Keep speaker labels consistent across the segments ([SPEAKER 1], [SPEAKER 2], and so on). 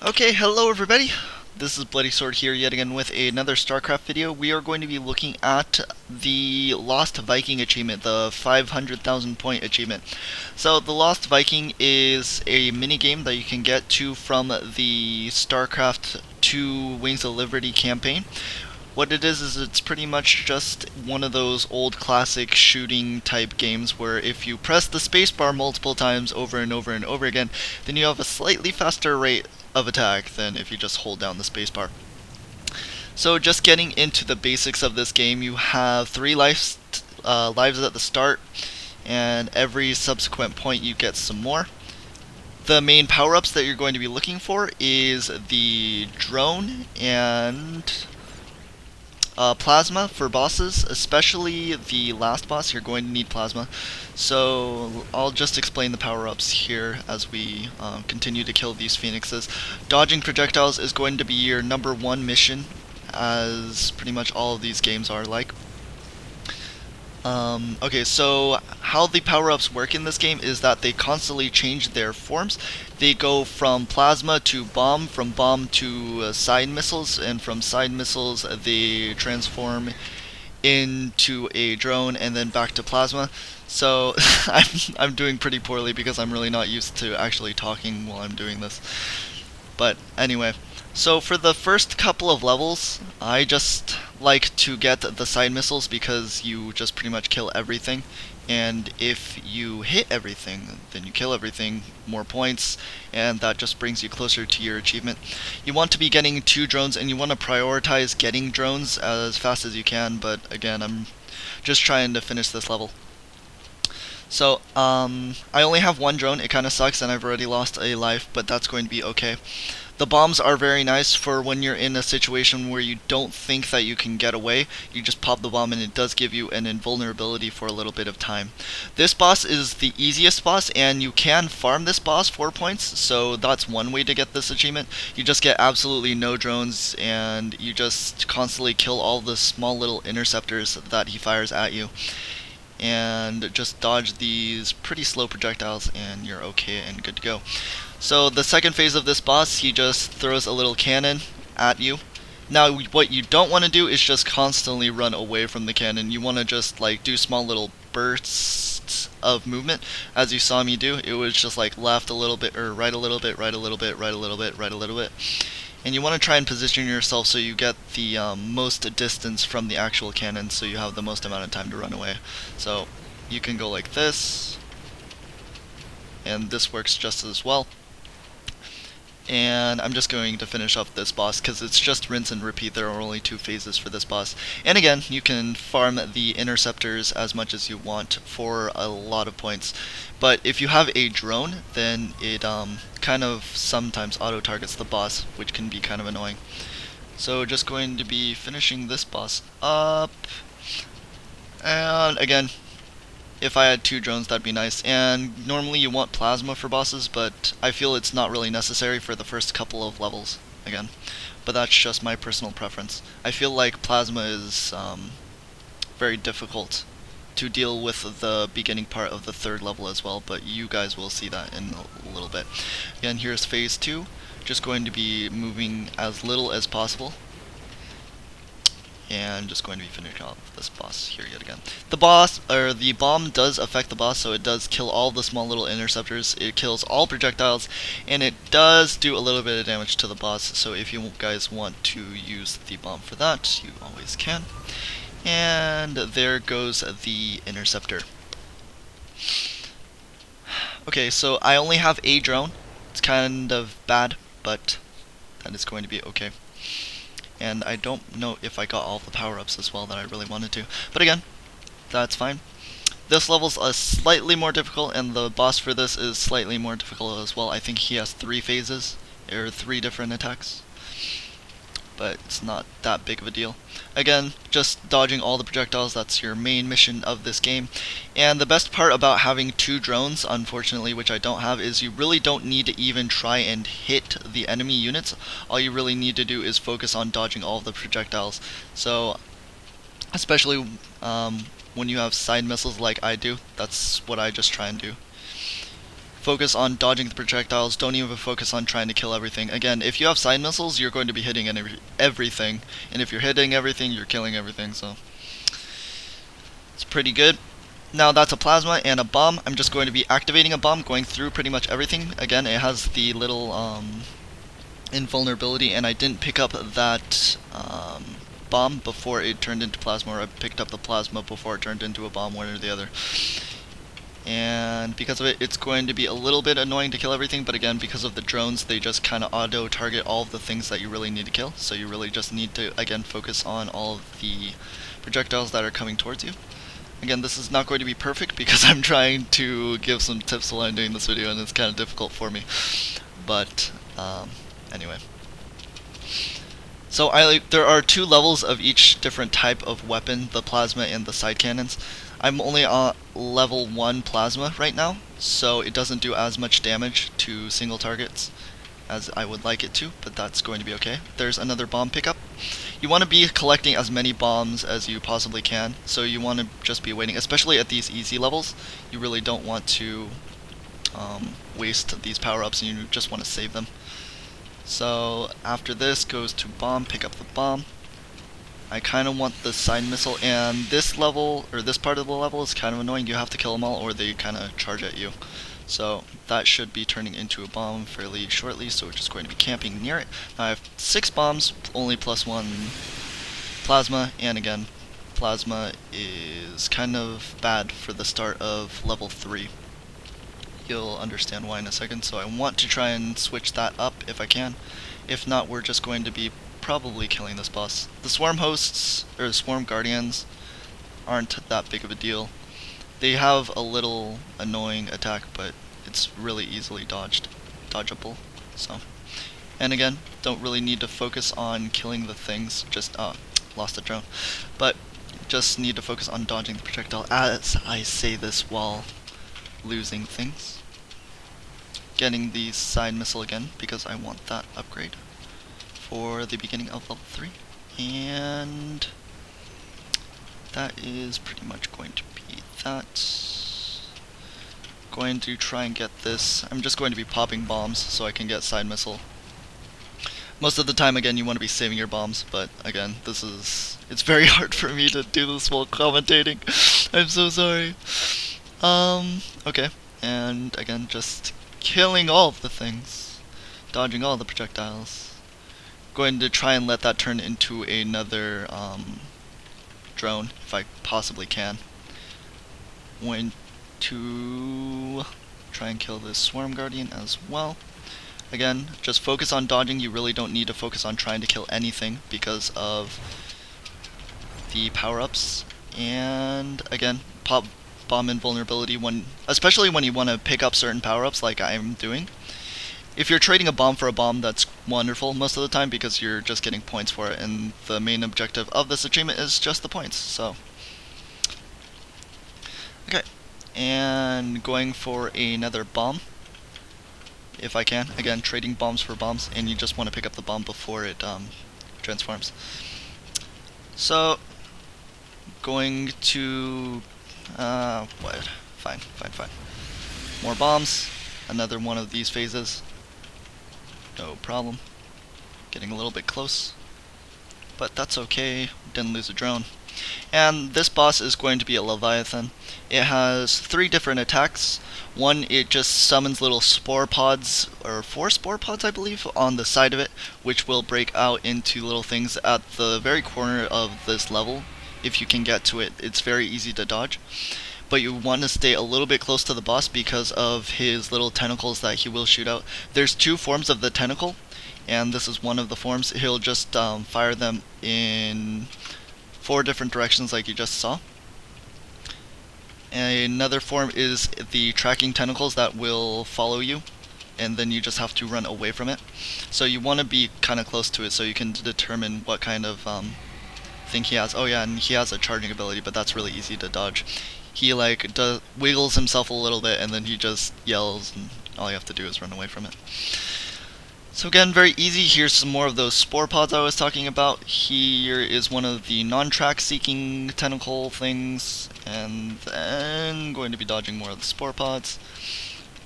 [SPEAKER 1] Okay, hello everybody. This is Bloody Sword here yet again with another StarCraft video. We are going to be looking at the Lost Viking achievement, the 500,000 point achievement. So the Lost Viking is a mini game that you can get to from the StarCraft 2 Wings of Liberty campaign. What it is it's pretty much just one of those old classic shooting type games where if you press the spacebar multiple times over and over and over again, then you have a slightly faster rate of attack than if you just hold down the spacebar. So just getting into the basics of this game, you have 3 lives at the start, and every subsequent point you get some more. The main power-ups that you're going to be looking for is the drone and plasma for bosses, especially the last boss. You're going to need plasma. So I'll just explain the power-ups here as we continue to kill these phoenixes. Dodging projectiles is going to be your #1 mission, as pretty much all of these games are like. Okay, so how the power-ups work in this game is that they constantly change their forms. They go from plasma to bomb, from bomb to side missiles, and from side missiles they transform into a drone and then back to plasma. So I'm doing pretty poorly because I'm really not used to actually talking while I'm doing this. But anyway, so for the first couple of levels, I just like to get the side missiles because you just pretty much kill everything. And if you hit everything, then you kill everything, more points, and that just brings you closer to your achievement. You want to be getting 2 drones, and you want to prioritize getting drones as fast as you can, but again, I'm just trying to finish this level. So, I only have 1 drone. It kind of sucks, and I've already lost a life, but that's going to be okay. The bombs are very nice for when you're in a situation where you don't think that you can get away. You just pop the bomb and it does give you an invulnerability for a little bit of time. This boss is the easiest boss, and you can farm this boss 4 points, so that's one way to get this achievement. You just get absolutely no drones, and you just constantly kill all the small little interceptors that he fires at you. And just dodge these pretty slow projectiles and you're okay and good to go. So the second phase of this boss, he just throws a little cannon at you. Now what you don't want to do is just constantly run away from the cannon. You want to just like do small little bursts of movement, as you saw me do. It was just like left a little bit, or right a little bit, right a little bit, right a little bit, right a little bit. And you want to try and position yourself so you get the most distance from the actual cannon, so you have the most amount of time to run away. So you can go like this, and this works just as well. And I'm just going to finish up this boss because it's just rinse and repeat. There are only 2 phases for this boss. And again, you can farm the interceptors as much as you want for a lot of points. But if you have a drone, then it kind of sometimes auto-targets the boss, which can be kind of annoying. So just going to be finishing this boss up. And again, if I had 2 drones, that'd be nice. And normally you want plasma for bosses, but I feel it's not really necessary for the first couple of levels, again. But that's just my personal preference. I feel like plasma is very difficult to deal with the beginning part of the 3rd level as well, but you guys will see that in a little bit. Again, here's phase 2. Just going to be moving as little as possible. And just going to be finishing off this boss here yet again. The bomb does affect the boss, so it does kill all the small little interceptors. It kills all projectiles, and it does do a little bit of damage to the boss. So if you guys want to use the bomb for that, you always can. And there goes the interceptor. Okay, so I only have a drone. It's kind of bad, but that is going to be okay. And I don't know if I got all the power-ups as well that I really wanted to. But again, that's fine. This level's slightly more difficult, and the boss for this is slightly more difficult as well. I think he has 3 phases, or 3 different attacks. But it's not that big of a deal. Again, just dodging all the projectiles, that's your main mission of this game. And the best part about having 2 drones, unfortunately, which I don't have, is you really don't need to even try and hit the enemy units. All you really need to do is focus on dodging all of the projectiles. So, especially when you have side missiles like I do, that's what I just try and do. Focus on dodging the projectiles. Don't even focus on trying to kill everything. Again, if you have side missiles, you're going to be hitting everything. And if you're hitting everything, you're killing everything. So it's pretty good. Now that's a plasma and a bomb. I'm just going to be activating a bomb, going through pretty much everything. Again, it has the little invulnerability, and I didn't pick up that bomb before it turned into plasma, or I picked up the plasma before it turned into a bomb, one or the other. And because of it, it's going to be a little bit annoying to kill everything, but again, because of the drones, they just kind of auto-target all of the things that you really need to kill, so you really just need to, again, focus on all of the projectiles that are coming towards you. Again, this is not going to be perfect because I'm trying to give some tips while I'm doing this video, and it's kind of difficult for me. But, anyway. So there are 2 levels of each different type of weapon, the plasma and the side cannons. I'm only on level 1 plasma right now, so it doesn't do as much damage to single targets as I would like it to, but that's going to be okay. There's another bomb pickup. You want to be collecting as many bombs as you possibly can, so you want to just be waiting, especially at these easy levels. You really don't want to waste these power-ups, and you just want to save them. So after this goes to bomb, pick up the bomb. I kind of want the side missile, and this level, or this part of the level is kind of annoying. You have to kill them all or they kind of charge at you. So that should be turning into a bomb fairly shortly, so we're just going to be camping near it. Now I have 6 bombs, only +1 plasma, and again, plasma is kind of bad for the start of level 3. You'll understand why in a second, so I want to try and switch that up if I can. If not, we're just going to be probably killing this boss. The swarm hosts, or swarm guardians, aren't that big of a deal. They have a little annoying attack, but it's really easily dodgeable. So, and again, don't really need to focus on killing the things, just lost a drone. But just need to focus on dodging the projectile, as I say this while losing things. Getting the side missile again because I want that upgrade for the beginning of level 3, and that is pretty much going to be that. Going to try and get this. I'm just going to be popping bombs so I can get side missile. Most of the time, again, you want to be saving your bombs, but again, it's very hard for me to do this while commentating. I'm so sorry. Okay, and again, just killing all of the things, dodging all the projectiles. Going to try and let that turn into another drone if I possibly can. Going to try and kill this swarm guardian as well. Again, just focus on dodging. You really don't need to focus on trying to kill anything because of the power-ups. And again, pop bomb invulnerability, especially when you want to pick up certain power-ups like I'm doing. If you're trading a bomb for a bomb, that's wonderful most of the time because you're just getting points for it, and the main objective of this achievement is just the points. So, okay, and going for another bomb if I can. Again, trading bombs for bombs, and you just want to pick up the bomb before it transforms. So, going to Fine. More bombs. Another one of these phases. No problem. Getting a little bit close, but that's okay. Didn't lose a drone. And this boss is going to be a Leviathan. It has 3 different attacks. One, it just summons little spore pods, or 4 spore pods I believe, on the side of it, which will break out into little things at the very corner of this level. If you can get to it, it's very easy to dodge. But you want to stay a little bit close to the boss because of his little tentacles that he will shoot out. There's 2 forms of the tentacle, and this is one of the forms. He'll just fire them in 4 different directions like you just saw. Another form is the tracking tentacles that will follow you, and then you just have to run away from it. So you want to be kind of close to it so you can determine what kind of thing he has. Oh yeah, and he has a charging ability, but that's really easy to dodge. He wiggles himself a little bit, and then he just yells, and all you have to do is run away from it. So again, very easy. Here's some more of those spore pods I was talking about. Here is one of the non-track seeking tentacle things, and then going to be dodging more of the spore pods.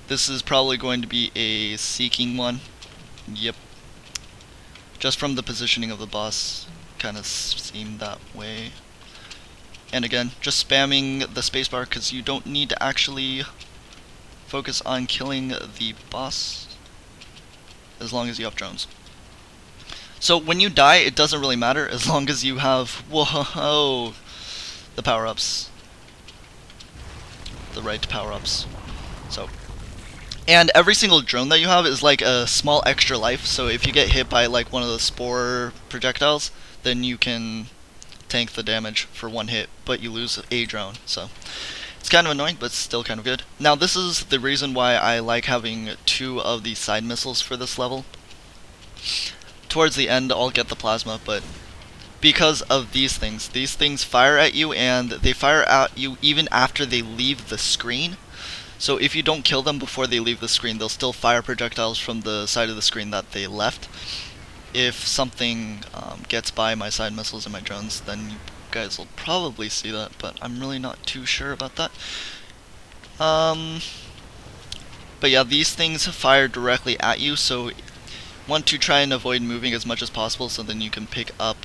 [SPEAKER 1] This is probably going to be a seeking one. Yep. Just from the positioning of the boss, kind of seemed that way. And again, just spamming the spacebar because you don't need to actually focus on killing the boss as long as you have drones. So when you die, it doesn't really matter as long as you have, whoa, the power-ups. The right power-ups. So, and every single drone that you have is like a small extra life, so if you get hit by like one of the spore projectiles, then you can tank the damage for one hit, but you lose a drone, so it's kind of annoying, but still kind of good. Now this is the reason why I like having 2 of these side missiles for this level. Towards the end I'll get the plasma, but because of these things fire at you, and they fire at you even after they leave the screen. So if you don't kill them before they leave the screen, they'll still fire projectiles from the side of the screen that they left. If something gets by my side missiles and my drones, then you guys will probably see that, but I'm really not too sure about that. But yeah, these things fire directly at you, so want to try and avoid moving as much as possible so then you can pick up,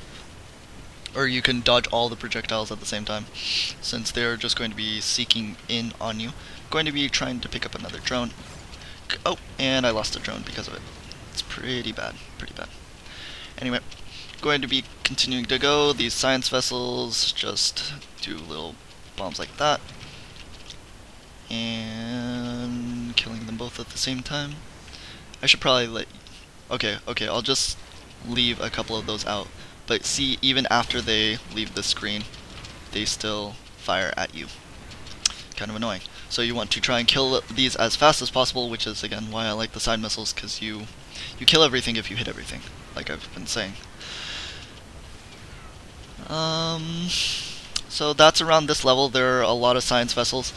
[SPEAKER 1] or you can dodge all the projectiles at the same time, since they're just going to be seeking in on you. Going to be trying to pick up another drone. Oh, and I lost a drone because of it. It's pretty bad, pretty bad. Anyway, going to be continuing to go. These science vessels, just do little bombs like that. And killing them both at the same time. I should probably let... Okay, I'll just leave a couple of those out. But see, even after they leave the screen, they still fire at you. Kind of annoying. So you want to try and kill these as fast as possible, which is again why I like the side missiles, because you kill everything if you hit everything, like I've been saying. So that's around this level. There are a lot of science vessels.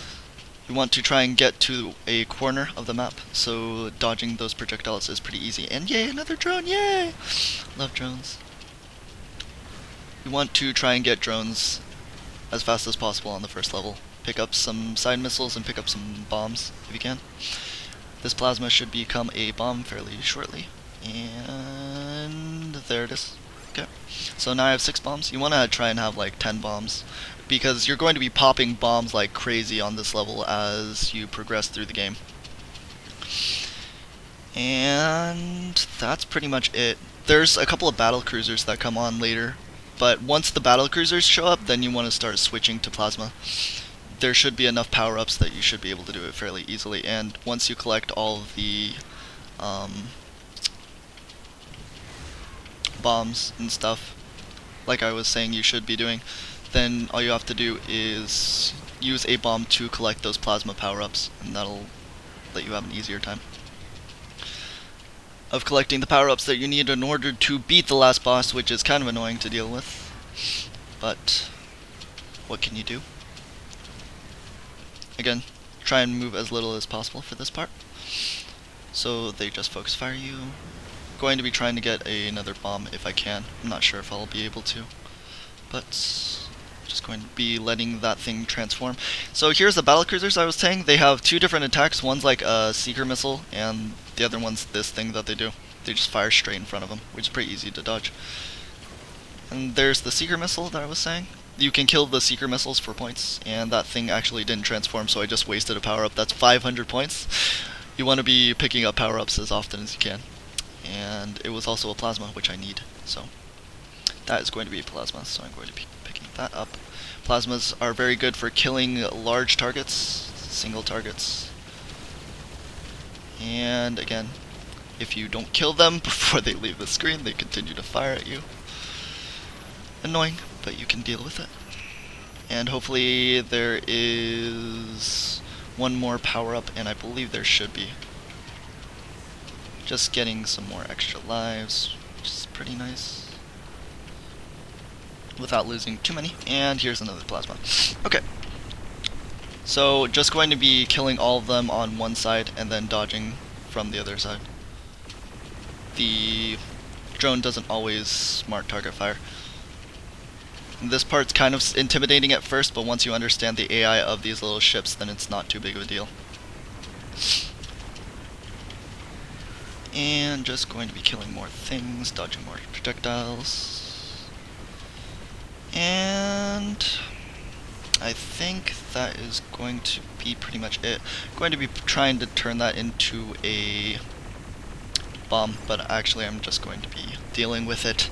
[SPEAKER 1] You want to try and get to a corner of the map, so dodging those projectiles is pretty easy. And yay, another drone, yay! Love drones. You want to try and get drones as fast as possible on the first level. Pick up some side missiles and pick up some bombs if you can. This plasma should become a bomb fairly shortly. And there it is. Okay. So now I have 6 bombs. You want to try and have like 10 bombs, because you're going to be popping bombs like crazy on this level as you progress through the game. And that's pretty much it. There's a couple of battlecruisers that come on later, but once the battlecruisers show up, then you want to start switching to plasma. There should be enough power-ups that you should be able to do it fairly easily, and once you collect all of the bombs and stuff, like I was saying you should be doing, then all you have to do is use a bomb to collect those plasma power-ups, and that'll let you have an easier time of collecting the power-ups that you need in order to beat the last boss, which is kind of annoying to deal with, but what can you do? Again, try and move as little as possible for this part, so they just focus fire you. Going to be trying to get another bomb if I can. I'm not sure if I'll be able to, but just going to be letting that thing transform. So here's the battlecruisers I was saying. They have 2 different attacks. One's like a seeker missile, and the other one's this thing that they do. They just fire straight in front of them, which is pretty easy to dodge. And there's the seeker missile that I was saying. You can kill the seeker missiles for points, and that thing actually didn't transform, so I just wasted a power-up. That's 500 points. You want to be picking up power-ups as often as you can. And it was also a plasma, which I need, so that is going to be a plasma, so I'm going to be picking that up. Plasmas are very good for killing large targets, single targets. And again, if you don't kill them before they leave the screen, they continue to fire at you. Annoying, but you can deal with it. And hopefully there is one more power-up, and I believe there should be. Just getting some more extra lives, which is pretty nice, without losing too many. And here's another plasma. Okay. So just going to be killing all of them on one side and then dodging from the other side. The drone doesn't always smart target fire. This part's kind of intimidating at first, but once you understand the AI of these little ships, then it's not too big of a deal. And just going to be killing more things, dodging more projectiles. And I think that is going to be pretty much it. I'm going to be trying to turn that into a bomb, but actually I'm just going to be dealing with it.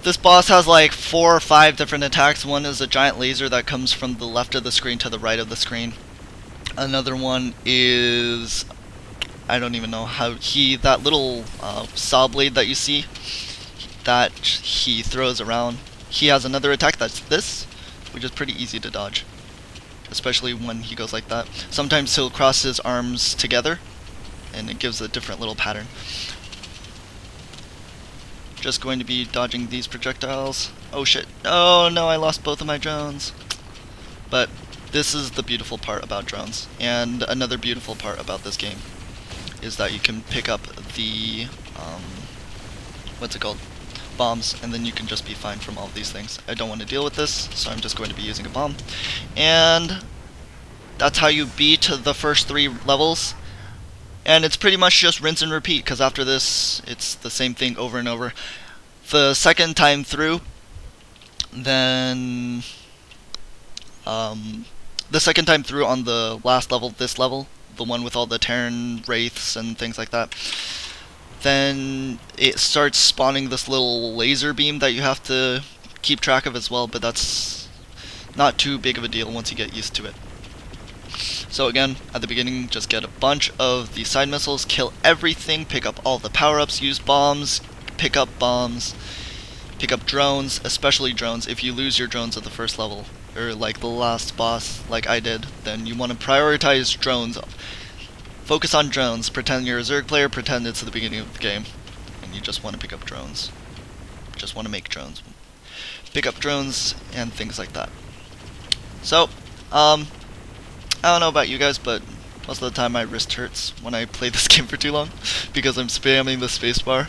[SPEAKER 1] This boss has like 4 or 5 different attacks. One is a giant laser that comes from the left of the screen to the right of the screen. Another one is, I don't even know how that little saw blade that you see that he throws around. He has another attack that's this, which is pretty easy to dodge, especially when he goes like that. Sometimes he'll cross his arms together and it gives a different little pattern. Just going to be dodging these projectiles. Oh shit. Oh no, I lost both of my drones. But this is the beautiful part about drones. And another beautiful part about this game is that you can pick up the, what's it called? Bombs, and then you can just be fine from all of these things. I don't want to deal with this, so I'm just going to be using a bomb. And that's how you beat the first 3 levels. And it's pretty much just rinse and repeat, because after this, it's the same thing over and over. The second time through, then the second time through on the last level, this level, the one with all the Terran wraiths and things like that, then it starts spawning this little laser beam that you have to keep track of as well, but that's not too big of a deal once you get used to it. So again, at the beginning, just get a bunch of the side missiles, kill everything, pick up all the power-ups, use bombs, pick up bombs, pick up drones, especially drones. If you lose your drones at the first level, or like the last boss, like I did, then you want to prioritize drones. Focus on drones. Pretend you're a Zerg player, pretend it's the beginning of the game, and you just want to pick up drones. Just want to make drones. Pick up drones and things like that. So, I don't know about you guys, but most of the time my wrist hurts when I play this game for too long because I'm spamming the spacebar.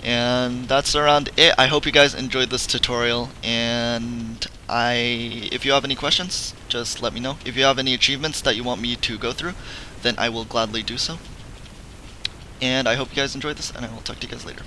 [SPEAKER 1] And that's around it. I hope you guys enjoyed this tutorial, and if you have any questions, just let me know. If you have any achievements that you want me to go through, then I will gladly do so. And I hope you guys enjoyed this, and I will talk to you guys later.